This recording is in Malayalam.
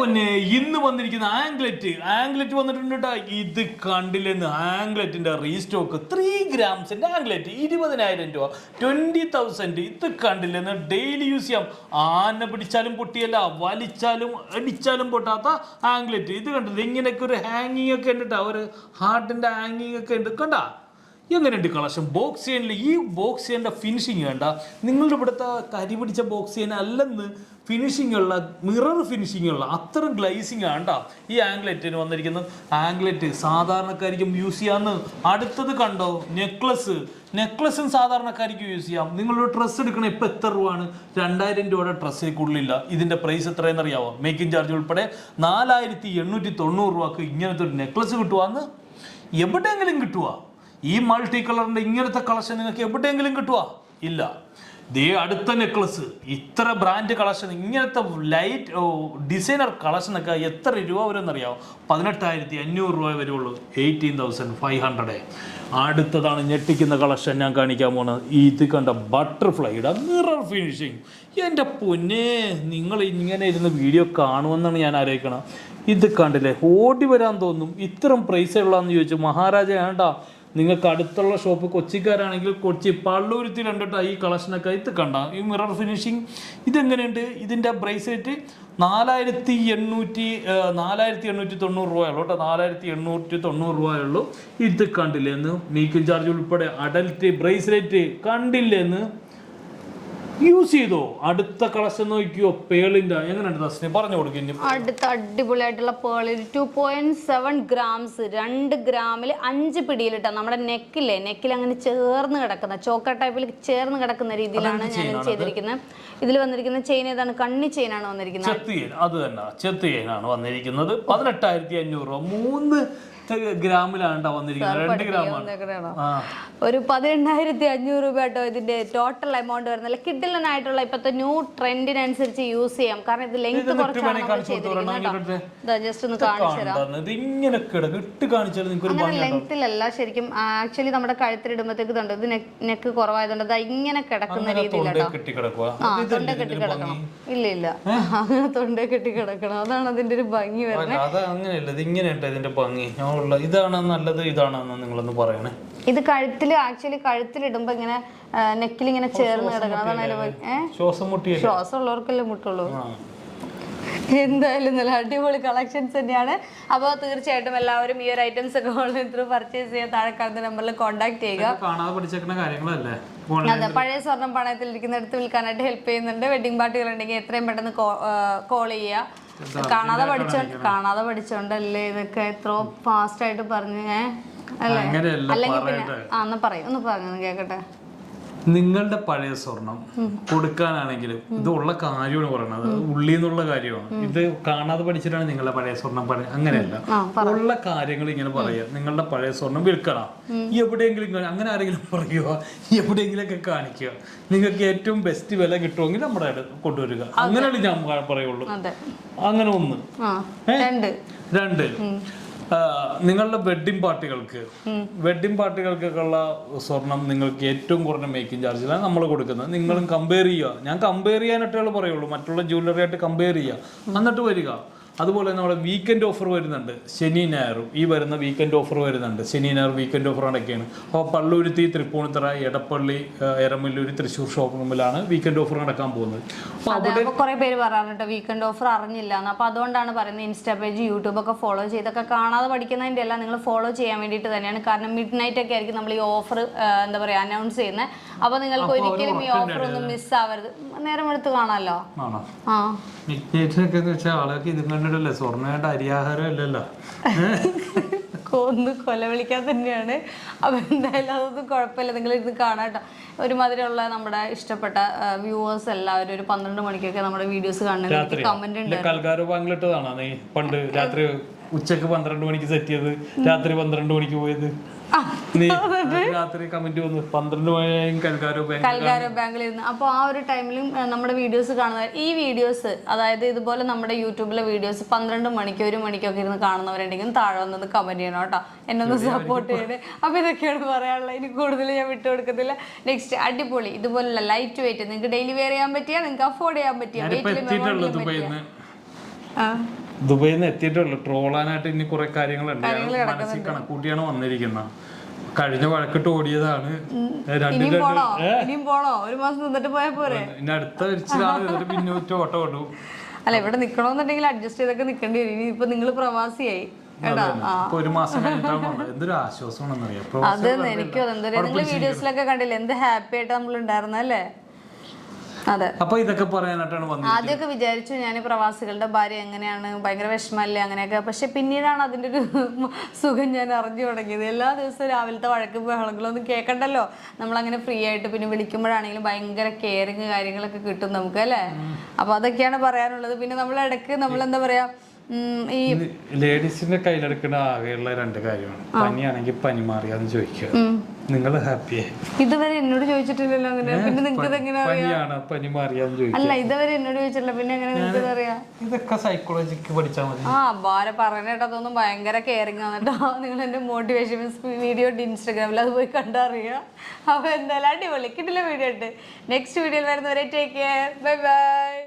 പൊന്നെ ഇന്ന് വന്നിരിക്കുന്ന ആംഗ്ലെറ്റ് വന്നിട്ടുണ്ട് ട്ടാ. ഇത് കണ്ടില്ലെന്ന് ആംഗ്ലെറ്റിന്റെ റീസ്റ്റോക്ക് 3 ഗ്രാംസിന്റെ ആംഗ്ലെറ്റ് 20,000 രൂപ 20,000. ഇത് കണ്ടില്ലെന്ന് ഡെയിലി യൂസ് ചെയ്യാം. ആന പിടിച്ചാലും പൊട്ടിയല്ല, വലിച്ചാലും അടിച്ചാലും പൊട്ടാത്ത ആംഗ്ലെറ്റ്. ഇത് കണ്ടില്ല, ഇങ്ങനെയൊക്കെ ഒരു ഹാങ്ങിങ് ഒക്കെ ഉണ്ട് ട്ടാ. ഒരു ഹാർട്ടിന്റെ ഹാങ്ങിങ് ഒക്കെ ഉണ്ട് കണ്ടാ. എങ്ങനെയുണ്ട് കളക്ഷൻ? ബോക്സിയനിൽ ഈ ബോക്സിയൻ്റെ ഫിനിഷിങ് വേണ്ട. നിങ്ങളുടെ ഇവിടുത്തെ കരി പിടിച്ച ബോക്സിയൻ അല്ലെന്ന് ഫിനിഷിംഗ് ഉള്ള മിറർ ഫിനിഷിംഗ് ഉള്ള അത്ര ഗ്ലൈസിങ് ആണ്ടാ ഈ ആംഗ്ലെറ്റിന് വന്നിരിക്കുന്നത്. ആംഗ്ലെറ്റ് സാധാരണക്കാരിക്കും യൂസ് ചെയ്യാമെന്ന്. അടുത്തത് കണ്ടോ, നെക്ലസും സാധാരണക്കാരിക്കും യൂസ് ചെയ്യാം. നിങ്ങളൊരു ഡ്രസ്സ് എടുക്കണം, ഇപ്പം എത്ര രൂപയാണ്? 2,000 രൂപയുടെ ഡ്രസ്സിൽ കൂടുതലില്ല. ഇതിൻ്റെ പ്രൈസ് എത്രയെന്ന് അറിയാമോ? മേക്കിംഗ് ചാർജ് ഉൾപ്പെടെ 4,890 രൂപക്ക് ഇങ്ങനത്തെ ഒരു നെക്ലസ് കിട്ടുവാന്ന് എവിടെയെങ്കിലും കിട്ടുക? ഈ മൾട്ടി കളറിന്റെ ഇങ്ങനത്തെ കളക്ഷൻ നിങ്ങൾക്ക് എവിടെയെങ്കിലും കിട്ടുക? ഇല്ല. ദേ അടുത്ത നെക്ലസ്, ഇത്ര ബ്രാൻഡ് കളക്ഷൻ, ഇങ്ങനത്തെ ലൈറ്റ് ഡിസൈനർ കളക്ഷനൊക്കെ എത്ര രൂപ വരുമെന്നറിയാമോ? 18,500 രൂപ വരുള്ളൂ. 18,500. അടുത്തതാണ് ഞെട്ടിക്കുന്ന കളക്ഷൻ ഞാൻ കാണിക്കാൻ പോണത്. ഇത് കണ്ട ബട്ടർഫ്ലൈയുടെ മിറർ ഫിനിഷിങ്. എൻ്റെ പൊന്നെ, നിങ്ങൾ ഇങ്ങനെ ഇരുന്ന് വീഡിയോ കാണുമെന്നാണ് ഞാൻ ആലോചിക്കണം. ഇത് കണ്ടില്ലേ, ഓടി വരാൻ തോന്നും. ഇത്രയും പ്രൈസ് ഉള്ളതെന്ന് ചോദിച്ചു. മഹാരാജ വേണ്ട, നിങ്ങൾക്ക് അടുത്തുള്ള ഷോപ്പ് കൊച്ചിക്കാരാണെങ്കിൽ കൊച്ചി പള്ളൂരുത്തി കണ്ടിട്ട് ഈ കളക്ഷനൊക്കെ ഇത് കണ്ട. ഈ മിറർ ഫിനിഷിങ് ഇതെങ്ങനെയുണ്ട്? ഇതിൻ്റെ ബ്രേസ്ലെറ്റ് 4,890 രൂപയുള്ളൂ കേട്ടോ. 4,890 രൂപയുള്ളൂ. ഇത് കണ്ടില്ലെന്ന് മേക്കിംഗ് ചാർജ് ഉൾപ്പെടെ അഡൽറ്റ് ബ്രേസ്ലെറ്റ് കണ്ടില്ലെന്ന്. യൂസ് ചെയ്തോ? അടുത്ത കളക്ഷൻ നോക്കിയോ, പേളിന്റെ. എങ്ങനെയുണ്ട് തസ്നി? പറഞ്ഞു കൊടുക്കും. അടുത്ത അടിപൊളിയായിട്ടുള്ള പേള് 2.7 ഗ്രാംസ് 2 ഗ്രാമിൽ 5 പിടിയിലിട്ട നമ്മുടെ നെക്കിൽ അങ്ങനെ ചേർന്ന് കിടക്കുന്ന ചോക്ക ടൈപ്പിൽ ചേർന്ന് കിടക്കുന്ന രീതിയിലാണ് ഞാൻ ചെയ്തിരിക്കുന്നത്. ഇതിൽ വന്നിരിക്കുന്ന ചെയിൻ ഏതാണ്? കണ്ണി ചെയിനാണ് വന്നിരിക്കുന്നത്. അത് തന്നെ, ചെത്ത് ചെയിനാണ് വന്നിരിക്കുന്നത്. 18,500 രൂപ. 3 ഗ്രാമിലാണ് വന്നിരിക്കുന്നത്. 2 ഗ്രാമാണ്. ഒരു 18,500 രൂപ കേട്ടോ ഇതിന്റെ ടോട്ടൽ എമൗണ്ട് വരുന്നില്ല. കിഡിലനായിട്ടുള്ള ഇപ്പോഴത്തെ ന്യൂ ട്രെൻഡിനനുസരിച്ച് യൂസ് ചെയ്യാം. കാരണം ഇത് ലെങ്ത് കുറച്ചാണ് ജസ്റ്റ് ഒന്ന് കാണിച്ചു തരാം. അങ്ങനെ ലെങ്ത്തിലല്ല, ശരിക്കും ആക്ച്വലി നമ്മുടെ കഴുത്തിലിടുമ്പോഴത്തേക്ക് ഇതുണ്ട്. ഇത് നെക്ക് കുറവായതുകൊണ്ട് അത് ഇങ്ങനെ കിടക്കുന്ന രീതിയിലാട്ടോ. തൊണ്ട കെട്ടി കിടക്കണം. ഇല്ല അങ്ങനെ തൊണ്ട കെട്ടി കിടക്കണം. അതാണ് അതിന്റെ ഒരു ഭംഗി വരുന്നത്. ഇതാണ് നല്ലത്, ഇതാണെന്ന് നിങ്ങളൊന്ന് പറയണേ. ഇത് കഴുത്തിലിടുമ്പോ ഇങ്ങനെ നെക്കിൽ ഇങ്ങനെ ചേർന്ന് കിടക്കണം. അതാണ് ശ്വാസം ഉള്ളവർക്കല്ലേ മുട്ടുള്ളൂ. എന്തായാലും നല്ല അടിപൊളി കളക്ഷൻസ് തന്നെയാണ്. അപ്പോൾ തീർച്ചയായിട്ടും എല്ലാവരും ഈ ഒരു ഐറ്റംസ് ഒക്കെ ഓൺലൈൻ ത്രൂ പർച്ചേസ് ചെയ്യാൻ താഴെ കാണുന്ന നമ്പറിൽ കോൺടാക്ട് ചെയ്യുക. അതെ, പഴയ സ്വർണ്ണം പണയത്തിലിരിക്കുന്നിടത്ത് വിൽക്കാനായിട്ട് ഹെൽപ്പ് ചെയ്യുന്നുണ്ട്. വെഡിങ് പാർട്ടികൾ ഉണ്ടെങ്കിൽ എത്രയും പെട്ടെന്ന് കോൾ ചെയ്യുക. കാണാതെ പഠിച്ചോണ്ടല്ലേ ഇതൊക്കെ എത്ര ഫാസ്റ്റ് ആയിട്ട് പറഞ്ഞു അല്ലേ? അല്ലെങ്കിൽ പിന്നെ ഒന്ന് പറഞ്ഞു കേക്കട്ടെ. നിങ്ങളുടെ പഴയ സ്വർണം കൊടുക്കാനാണെങ്കിലും ഇത് ഉള്ള കാര്യമാണ് പറയണത്. ഉള്ളിൽ നിന്നുള്ള കാര്യമാണ്. ഇത് കാണാതെ പഠിച്ചിട്ടാണ് നിങ്ങളുടെ പഴയ സ്വർണം അങ്ങനെയല്ല, ഉള്ള കാര്യങ്ങൾ ഇങ്ങനെ പറയുക. നിങ്ങളുടെ പഴയ സ്വർണം വിൽക്കണം, എവിടെയെങ്കിലും അങ്ങനെ ആരെങ്കിലും പറയുക, എവിടെയെങ്കിലും ഒക്കെ കാണിക്കുക. നിങ്ങൾക്ക് ഏറ്റവും ബെസ്റ്റ് വില കിട്ടുമെങ്കിൽ നമ്മുടെ കൊണ്ടുവരിക. അങ്ങനെയാണ് ഞാൻ പറയുള്ളൂ. അങ്ങനെ ഒന്ന്. 2 നിങ്ങളുടെ വെഡ്ഡിംഗ് പാർട്ടികൾക്കൊക്കെ ഉള്ള സ്വർണം നിങ്ങൾക്ക് ഏറ്റവും കുറഞ്ഞ മേക്കിംഗ് ചാർജിലാണ് നമ്മൾ കൊടുക്കുന്നത്. നിങ്ങളും കമ്പയർ ചെയ്യുക. ഞാൻ കമ്പയർ ചെയ്യാനായിട്ടേ പറയുള്ളൂ, മറ്റുള്ള ജ്വല്ലറി ആയിട്ട് കമ്പയർ ചെയ്യുക, എന്നിട്ട് വരിക. അതുപോലെ നമ്മുടെ വീക്കെൻഡ് ഓഫർ വരുന്നുണ്ട്. ശനി ഞായറും ഈ വരുന്ന വീക്കെൻഡ് ഓഫർ വരുന്നുണ്ട്. ശനി ഞായർ വീക്കെൻഡ് ഓഫർ അടയ്ക്കുകയാണ്. അപ്പോൾ പള്ളുരുത്തി, തൃപ്പൂണിത്തറ, എടപ്പള്ളി, എരമല്ലൂർ, തൃശ്ശൂർ ഷോറൂമിലാണ് വീക്കെൻഡ് ഓഫർ നടക്കാൻ പോകുന്നത്. അപ്പോൾ കുറേ പേര് പറയാറുണ്ട് വീക്കെൻഡ് ഓഫർ അറിഞ്ഞില്ല എന്ന്. അപ്പോൾ അതുകൊണ്ടാണ് പറയുന്നത് ഇൻസ്റ്റാ പേജ്, യൂട്യൂബൊക്കെ ഫോളോ ചെയ്തൊക്കെ കാണാതെ പഠിക്കുന്നതിൻ്റെ എല്ലാം നിങ്ങൾ ഫോളോ ചെയ്യാൻ വേണ്ടിയിട്ട് തന്നെയാണ്. കാരണം മിഡ് നൈറ്റ് ഒക്കെ ആയിരിക്കും നമ്മൾ ഈ ഓഫർ എന്താ പറയുക അനൗൺസ് ചെയ്യുന്നത്. അപ്പോൾ നിങ്ങൾക്ക് ഒരിക്കലും ഈ ഓഫർ ഒന്നും മിസ്സാവരുത്. നേരം എടുത്ത് കാണാമല്ലോ. സ്വർണ്ണമായിട്ട് അരിയാഹാരം അല്ലല്ലോ, കൊല വിളിക്കാൻ തന്നെയാണ്. അപ്പൊ എന്തായാലും അതൊന്നും കുഴപ്പമില്ല, നിങ്ങൾ ഇരുന്ന് കാണാട്ടോ. ഒരുമാതിരിയുള്ള നമ്മുടെ ഇഷ്ടപ്പെട്ട വ്യൂവേഴ്സ് എല്ലാവരും ഒരു 12 മണിക്കൊക്കെ നമ്മുടെ വീഡിയോസ് കാണുന്നത് കമന്റ് ഉണ്ട്. പണ്ട് രാത്രി ഉച്ചക്ക് 12 മണിക്ക് സെറ്റ് ചെയ്ത് രാത്രി 12 മണിക്ക് പോയത്. രാത്രി കമന്റ് വന്നു 12 മണിയായും കൽക്കാരോ ബാങ്കിൽ ഇരുന്ന്. അപ്പോൾ ആ ഒരു ടൈമിലും നമ്മുടെ വീഡിയോസ് കാണുന്ന ഈ വീഡിയോസ്, അതായത് ഇതുപോലെ നമ്മുടെ യൂട്യൂബിലെ വീഡിയോസ് 12 മണിക്ക് 1 മണിക്കൊക്കെ ഇരുന്ന് കാണുന്നവരുണ്ടെങ്കിൽ താഴെ വന്നത് കമന്റ് ചെയ്യണം കേട്ടോ. എന്നെ ഒന്ന് സപ്പോർട്ട് ചെയ്യണേ. അപ്പോൾ ഇതൊക്കെയാണ് പറയാനുള്ളത്. ഇനി കൂടുതൽ ഞാൻ വിട്ടുകൊടുക്കത്തില്ല. നെക്സ്റ്റ് അടിപൊളി ഇതുപോലുള്ള ലൈറ്റ് വെയിറ്റ് നിങ്ങൾക്ക് ഡെയിലി വെയർ ചെയ്യാൻ പറ്റിയ, നിങ്ങൾക്ക് അഫോർഡ് ചെയ്യാൻ പറ്റിയ, ദുബൈയിൽ നിന്ന് എത്തിയിട്ടുള്ളൂ. ട്രോളാനായിട്ട് ഇനി കുറെ കാര്യങ്ങളുണ്ട്. മനസ്സിൽ കണക്കൂട്ടിയാണ് വന്നിരിക്കുന്നത്. കഴിഞ്ഞ വഴക്കിട്ട് ഓടിയതാണ്. ഇനിയും പോണോ? ഒരു മാസം നിന്നിട്ട് പോയാൽ പോരെ? ഇനി അടുത്ത വരിച്ചിലാണ് പിന്നെ ഓട്ടം ഓടും. അല്ല, ഇവിടെ നിക്കണോന്നുണ്ടെങ്കിൽ അഡ്ജസ്റ്റ് ചെയ്തൊക്കെ നിക്കേണ്ടി വരും. ഇനി ഇപ്പൊ നിങ്ങള് പ്രവാസിയായി. ഒരു മാസം എന്തൊരു ആശ്വാസമാണെന്നറിയാം. അതെന്ന് എനിക്കും അതെന്താ, നിങ്ങള് വീഡിയോസിലൊക്കെ കണ്ടില്ലേ എന്ത് ഹാപ്പി ആയിട്ട് നമ്മൾ ഉണ്ടായിരുന്നല്ലേ? അതെ. അപ്പൊ ഇതൊക്കെ പറയാനായിട്ടാണ് വന്നത്. ആദ്യമൊക്കെ വിചാരിച്ചു ഞാൻ പ്രവാസികളുടെ ഭാര്യ എങ്ങനെയാണ്, ഭയങ്കര വിഷമല്ലേ അങ്ങനെയൊക്കെ. പക്ഷെ പിന്നീടാണ് അതിന്റെ ഒരു സുഖം ഞാൻ അറിഞ്ഞു തുടങ്ങിയത്. എല്ലാ ദിവസവും രാവിലത്തെ വഴക്കും ബഹളങ്ങളൊന്നും കേൾക്കണ്ടല്ലോ. നമ്മളങ്ങനെ ഫ്രീ ആയിട്ട് പിന്നെ വിളിക്കുമ്പോഴാണെങ്കിലും ഭയങ്കര കെയറിങ് കാര്യങ്ങളൊക്കെ കിട്ടും നമുക്ക് അല്ലേ. അപ്പൊ അതൊക്കെയാണ് പറയാനുള്ളത്. പിന്നെ നമ്മൾ ഇടയ്ക്ക് നമ്മൾ എന്താ പറയാ, ഈ ലേഡീസിന്റെ കയ്യിലെടുക്കുന്ന ആകെയുള്ള 2 കാര്യമാണ്. പനിയാണെങ്കിൽ പനി മാറിയാന്ന് ചോദിക്കുക. നിങ്ങൾ ഹാപ്പിയായി? ഇതുവരെ എന്നോട് ചോദിച്ചിട്ടില്ലല്ലോ അങ്ങനെ. പിന്നെ നിങ്ങൾക്ക് എങ്ങനെ പനിയാണ് പനി മാറിയാന്ന് ചോദിക്കുക? അല്ല, ഇതുവരെ എന്നോട് ചോദിച്ചിട്ടില്ല. പിന്നെ എങ്ങനെ നിങ്ങൾക്ക് അറിയാം? ഇതൊക്കെ സൈക്കോളജിക്ക് പഠിച്ചാൽ മതി. ഭാര്യ പറഞ്ഞിട്ട് അതൊന്നും ഭയങ്കര കെയറിങ് ആണെട്ടോ. നിങ്ങൾ എന്റെ മോട്ടിവേഷൻ വീഡിയോ ഇൻസ്റ്റാഗ്രാമിൽ അത് പോയി കണ്ടറിയാം. അപ്പൊ എന്തായാലും അടിപൊളി കിട്ടില്ല വീഡിയോ ഉണ്ട്. നെക്സ്റ്റ് വീഡിയോയിൽ വരുന്നവരെ ടേക്ക് കെയർ, ബൈ ബൈ.